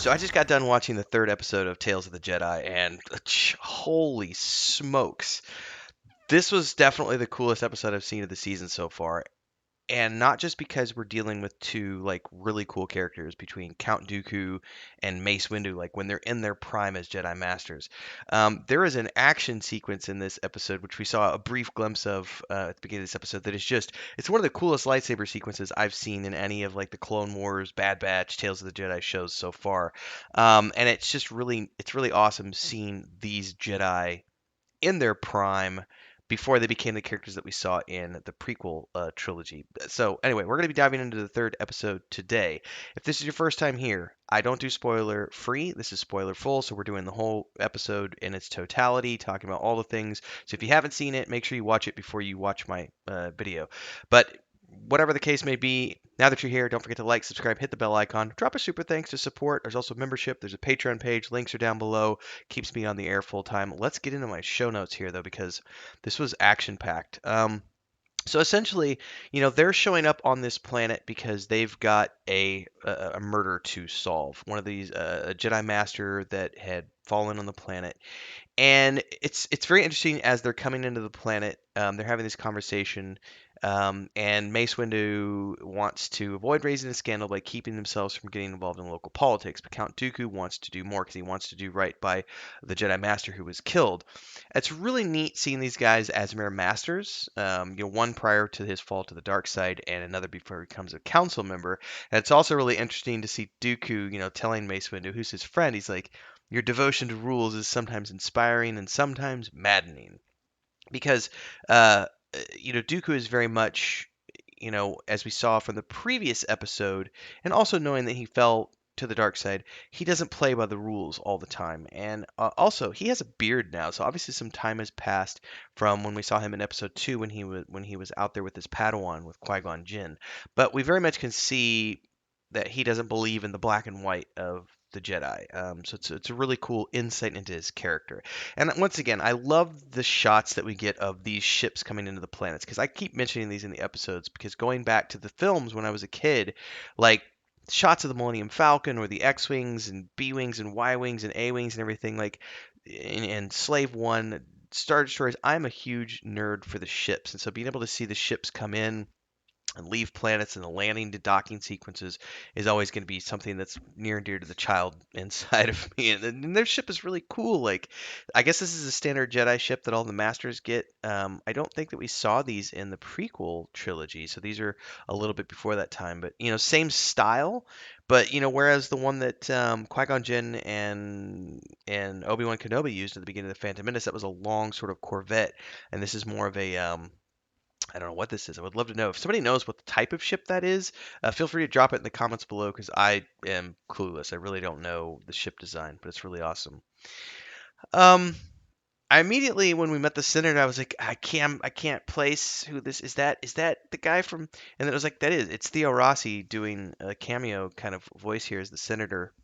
So I just got done watching the third episode of Tales of the Jedi, and holy smokes, this was definitely the coolest episode I've seen of the season so far. And not just because we're dealing with two like really cool characters between Count Dooku and Mace Windu, like when they're in their prime as Jedi Masters. There is an action sequence in this episode, which we saw a brief glimpse of at the beginning of this episode. That is just—it's one of the coolest lightsaber sequences I've seen in any of like the Clone Wars, Bad Batch, Tales of the Jedi shows so far. And it's just really awesome seeing these Jedi in their prime before they became the characters that we saw in the prequel trilogy. So, anyway, we're going to be diving into the third episode today. If this is your first time here, I don't do spoiler free. This is spoiler full, so we're doing the whole episode in its totality, talking about all the things. So, if you haven't seen it, make sure you watch it before you watch my video. But whatever the case may be, now that you're here, don't forget to like, subscribe, hit the bell icon, drop a super thanks to support. There's also membership. There's a Patreon page. Links are down below. Keeps me on the air full time. Let's get into my show notes here, though, because this was action packed. So essentially, they're showing up on this planet because they've got a murder to solve. One of these a Jedi Master that had fallen on the planet, and it's very interesting as they're coming into the planet. They're having this conversation, and Mace Windu wants to avoid raising a scandal by keeping themselves from getting involved in local politics. But Count Dooku wants to do more because he wants to do right by the Jedi Master who was killed. It's really neat seeing these guys as mere masters. One prior to his fall to the dark side, and another before he becomes a council member. And it's also really interesting to see Dooku, telling Mace Windu, who's his friend, he's like, your devotion to rules is sometimes inspiring and sometimes maddening. Because, Dooku is very much, as we saw from the previous episode, and also knowing that he fell to the dark side, he doesn't play by the rules all the time. And also, he has a beard now, so obviously some time has passed from when we saw him in episode 2 when he was out there with his Padawan with Qui-Gon Jinn. But we very much can see that he doesn't believe in the black and white of the Jedi. So it's a really cool insight into his character. And once again, I love the shots that we get of these ships coming into the planets because I keep mentioning these in the episodes because going back to the films when I was a kid, like shots of the Millennium Falcon or the X-wings and B-wings and Y-wings and A-wings and everything like in Slave One, Star Destroyers. I'm a huge nerd for the ships, and so being able to see the ships come in and leave planets and the landing to docking sequences is always going to be something that's near and dear to the child inside of me. And their ship is really cool. Like, I guess this is a standard Jedi ship that all the masters get. I don't think that we saw these in the prequel trilogy, so these are a little bit before that time. But same style. But whereas the one that Qui-Gon Jinn and Obi-Wan Kenobi used at the beginning of the Phantom Menace, that was a long sort of Corvette, and this is more of a I don't know what this is. I would love to know. If somebody knows what the type of ship that is, feel free to drop it in the comments below because I am clueless. I really don't know the ship design, but it's really awesome. Um, I immediately, when we met the senator, I was like, I can't place who this is. That the guy from? And then it was like, it's Theo Rossi doing a cameo kind of voice here as the senator.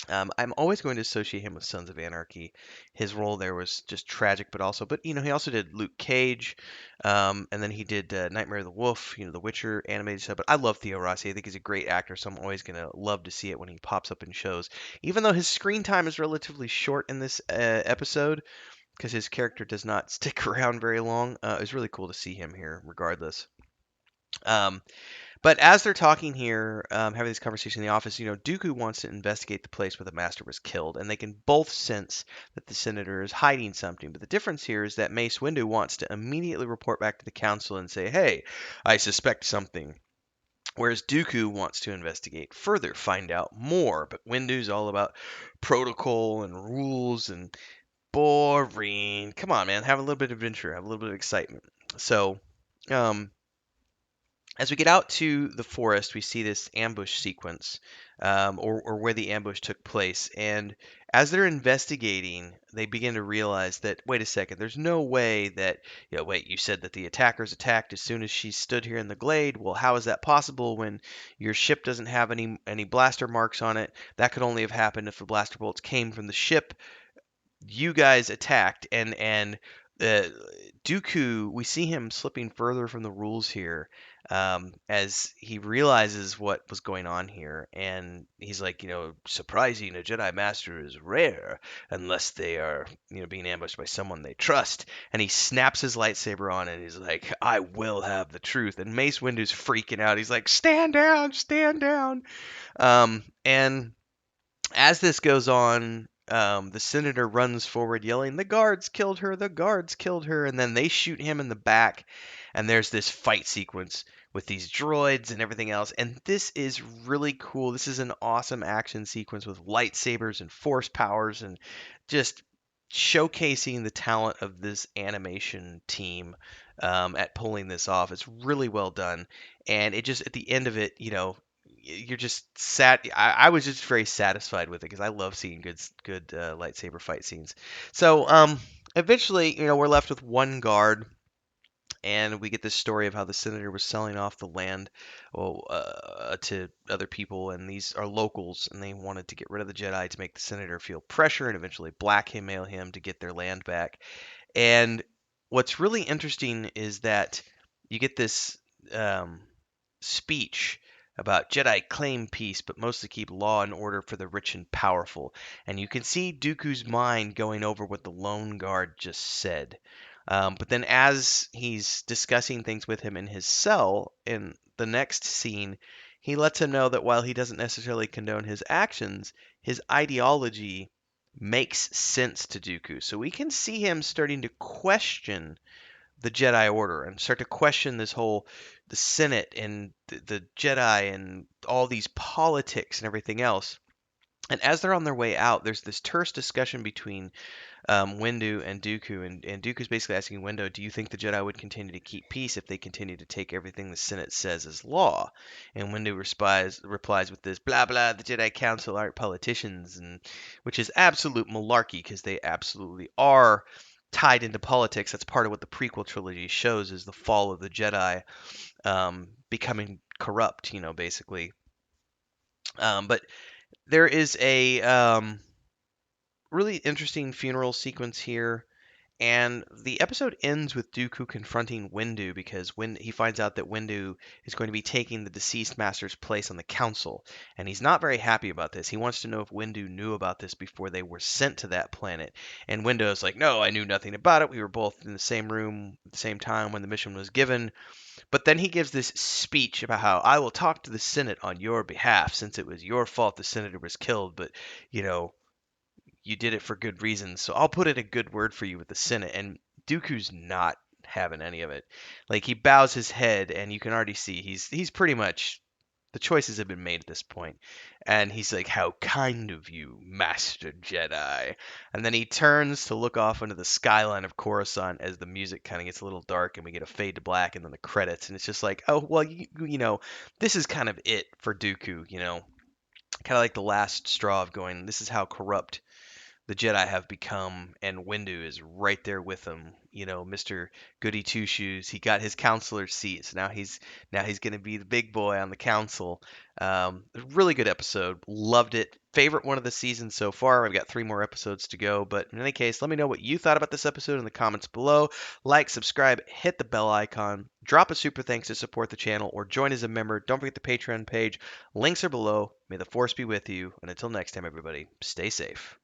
I'm always going to associate him with Sons of Anarchy. His role there was just tragic, but he also did Luke Cage, and then he did Nightmare of the Wolf, the Witcher animated stuff. But I love Theo Rossi. I think he's a great actor, so I'm always gonna love to see it when he pops up in shows. Even though his screen time is relatively short in this episode, because his character does not stick around very long, it's really cool to see him here, regardless. Um, but as they're talking here, having this conversation in the office, Dooku wants to investigate the place where the master was killed, and they can both sense that the senator is hiding something. But the difference here is that Mace Windu wants to immediately report back to the council and say, "Hey, I suspect something." Whereas Dooku wants to investigate further, find out more. But Windu's all about protocol and rules and boring. Come on, man, have a little bit of adventure, have a little bit of excitement. So, um, as we get out to the forest, we see this ambush sequence, or where the ambush took place. And as they're investigating, they begin to realize that, wait a second, there's no way that, wait, you said that the attackers attacked as soon as she stood here in the glade. Well, how is that possible when your ship doesn't have any blaster marks on it? That could only have happened if the blaster bolts came from the ship you guys attacked, and uh, Dooku, we see him slipping further from the rules here, as he realizes what was going on here, and he's like, surprising a Jedi Master is rare unless they are, being ambushed by someone they trust. And he snaps his lightsaber on, and he's like, "I will have the truth." And Mace Windu's freaking out. He's like, "Stand down, stand down." And as this goes on, the senator runs forward yelling, "The guards killed her! The guards killed her!" And then they shoot him in the back, and there's this fight sequence with these droids and everything else. And this is really cool. This is an awesome action sequence with lightsabers and force powers and just showcasing the talent of this animation team at pulling this off. It's really well done. And it just, at the end of it, you're just I was just very satisfied with it because I love seeing good lightsaber fight scenes. So eventually, we're left with one guard, and we get this story of how the senator was selling off the land, to other people, and these are locals, and they wanted to get rid of the Jedi to make the senator feel pressure and eventually blackmail him to get their land back. And what's really interesting is that you get this um, speech about Jedi claim peace, but mostly keep law and order for the rich and powerful. And you can see Dooku's mind going over what the lone guard just said. But then, as he's discussing things with him in his cell in the next scene, he lets him know that while he doesn't necessarily condone his actions, his ideology makes sense to Dooku. So we can see him starting to question the Jedi Order and start to question this whole the Senate and the Jedi and all these politics and everything else. And as they're on their way out, there's this terse discussion between Windu and Dooku, and Dooku's basically asking Windu, "Do you think the Jedi would continue to keep peace if they continue to take everything the Senate says as law?" And Windu replies with this blah blah, "The Jedi Council aren't politicians," and which is absolute malarkey because they absolutely are tied into politics. That's part of what the prequel trilogy shows is the fall of the Jedi, becoming corrupt, basically. But there is a really interesting funeral sequence here. And the episode ends with Dooku confronting Windu because when he finds out that Windu is going to be taking the deceased master's place on the council, and he's not very happy about this. He wants to know if Windu knew about this before they were sent to that planet. And Windu is like, "No, I knew nothing about it. We were both in the same room at the same time when the mission was given." But then he gives this speech about how I will talk to the Senate on your behalf since it was your fault the senator was killed, but you know, you did it for good reasons, so I'll put in a good word for you with the Senate. And Dooku's not having any of it. Like he bows his head, and you can already see he's pretty much the choices have been made at this point. And he's like, "How kind of you, Master Jedi." And then he turns to look off into the skyline of Coruscant as the music kind of gets a little dark, and we get a fade to black, and then the credits. And it's just like, oh well, this is kind of it for Dooku. Kind of like the last straw of going, this is how corrupt the Jedi have become, and Windu is right there with him. Mr. Goody Two Shoes. He got his counselor's seat, so now he's going to be the big boy on the council. Really good episode. Loved it. Favorite one of the season so far. I've got 3 more episodes to go, but in any case, let me know what you thought about this episode in the comments below. Like, subscribe, hit the bell icon, drop a super thanks to support the channel, or join as a member. Don't forget the Patreon page. Links are below. May the Force be with you, and until next time, everybody, stay safe.